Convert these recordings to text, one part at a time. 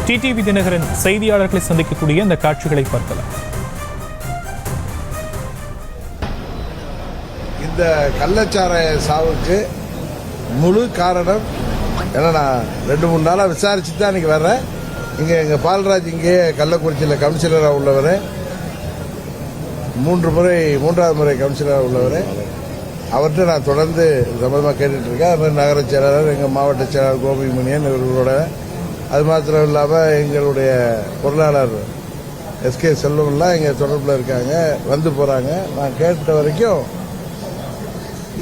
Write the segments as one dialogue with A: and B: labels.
A: TTV Dinakaran செய்தியாளர்களை சந்திக்கக்கூடிய இந்த காட்சிகளை பார்க்கலாம்.
B: இந்த கள்ளச்சாராய சாவுக்கு முழு காரணம் ஏன்னா நான் 2-3 நாளாக விசாரிச்சு தான் இன்னைக்கு வர்றேன். இங்கே எங்கள் பால்ராஜ் இங்கே கள்ளக்குறிச்சியில் கவுன்சிலராக உள்ளவர், 3வது முறை கவுன்சிலராக உள்ளவர். அவர்கிட்ட நான் தொடர்ந்து சம்பந்தமாக கேட்டுட்டு இருக்கேன். அது மாதிரி நகர செயலாளர், எங்கள் மாவட்ட செயலாளர் கோபிமணியன் இவர்களோட, அது மாத்திரம் இல்லாமல் எங்களுடைய பொருளாளர் எஸ்கே செல்வம்லாம் இங்கே தொடர்பில் இருக்காங்க, வந்து போகிறாங்க. நான் கேட்ட வரைக்கும்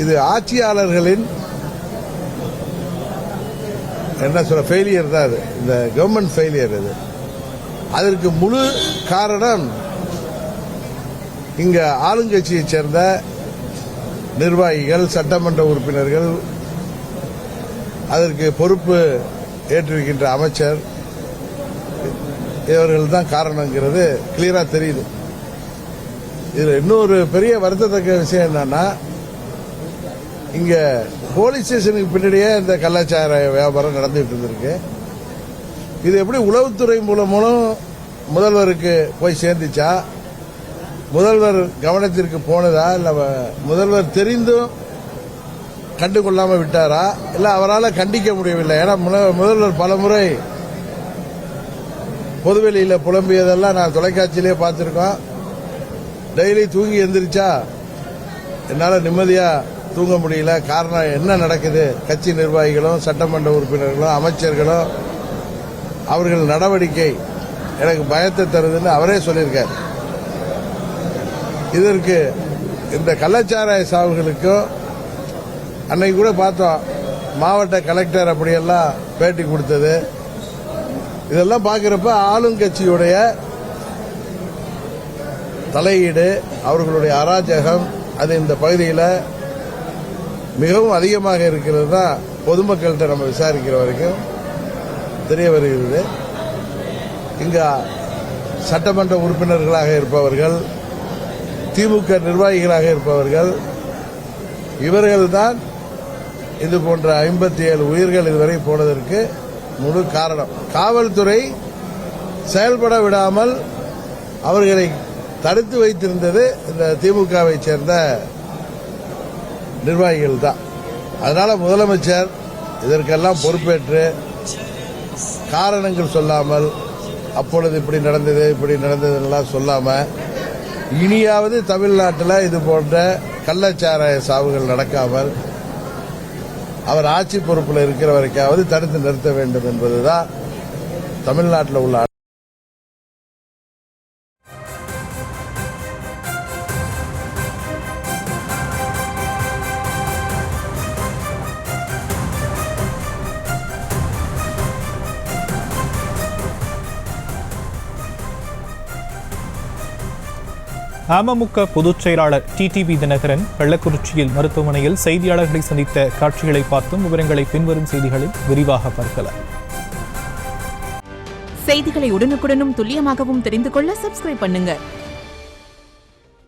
B: இது ஆட்சியாளர்களின் என்ன சொல்ற ஃபெயிலியர் தான். அது இந்த கவர்மெண்ட் ஃபெயிலியர். இது அதற்கு முழு காரணம் இங்க ஆளுங்கட்சியை சேர்ந்த நிர்வாகிகள், சட்டமன்ற உறுப்பினர்கள், அதற்கு பொறுப்பு ஏற்றிருக்கின்ற அமைச்சர், இவர்கள் தான் காரணங்கிறது கிளியரா தெரியுது. இதுல இன்னொரு பெரிய வருத்தத்தக்க விஷயம் என்னன்னா, இங்க போலீஸ் ஸ்டேஷனுக்கு பின்னாடியே இந்த கள்ளச்சாராய வியாபாரம் நடந்துட்டு இருந்திருக்கு. இது எப்படி உளவுத்துறை மூலம் முதல்வருக்கு போய் சேர்ந்துச்சா, முதல்வர் கவனத்திற்கு போனதா, இல்ல முதல்வர் தெரிந்தும் கண்டுகொள்ளாம விட்டாரா, இல்ல அவரால் கண்டிக்க முடியவில்லை? ஏன்னா முதல்வர் பலமுறை பொதுவெளியில் புலம்பியதெல்லாம் நான் தொலைக்காட்சியிலே பார்த்திருக்கோம். டெய்லி தூங்கி எந்திரிச்சா என்னால் நிம்மதியா தூங்க முடியல. காரணம் என்ன நடக்குது? கட்சி நிர்வாகிகளும், சட்டமன்ற உறுப்பினர்களும், அமைச்சர்களும் அவர்கள் நடவடிக்கை எனக்கு பயத்தை தருதுன்னு அவரே சொல்லியிருக்கார். இதற்கு இந்த கள்ளச்சாராய சாவுகளுக்கும் அன்னைக்கு கூட பார்த்தோம், மாவட்ட கலெக்டர் அப்படியெல்லாம் பேட்டி கொடுத்தது. இதெல்லாம் பார்க்கிறப்ப ஆளுங்கட்சியுடைய தலையீடு, அவர்களுடைய அராஜகம் அது இந்த பகுதியில் மிகவும் அதிகமாக இருக்கிறது தான் பொதுமக்கள்கிட்ட நம்ம விசாரிக்கிற வரைக்கும் தெரிய வருகிறது. இங்க சட்டமன்ற உறுப்பினர்களாக இருப்பவர்கள், திமுக நிர்வாகிகளாக இருப்பவர்கள், இவர்கள்தான் இது போன்ற 57 உயிர்கள் இதுவரை போனதற்கு முழு காரணம். காவல்துறை செயல்பட விடாமல் அவர்களை தடுத்து வைத்திருந்தது இந்த திமுகவை சேர்ந்த நிர்வாகிகள் தான். அதனால முதலமைச்சர் இதற்கெல்லாம் பொறுப்பேற்று காரணங்கள் சொல்லாமல், அப்பொழுது இப்படி நடந்ததுலாம் சொல்லாம, இனியாவது தமிழ்நாட்டில் இது போன்ற கள்ளச்சாராய சாவுகள் நடக்காமல் அவர் ஆட்சி பொறுப்பில் இருக்கிற வரைக்காவது தடுத்து நிறுத்த வேண்டும் என்பதுதான் தமிழ்நாட்டில் உள்ள
A: அமமுக பொதுச் செயலாளர் டிடிவி தினகரன் கள்ளக்குறிச்சியில் மருத்துவமனையில் செய்தியாளர்களை சந்தித்த காட்சிகளை பார்த்தும் விவரங்களை பின்வரும் செய்திகளில் விரிவாக பார்க்கலாம்.
C: செய்திகளை உடனுக்குடனும் துல்லியமாகவும் தெரிந்து கொள்ள சப்ஸ்கிரைப் பண்ணுங்க.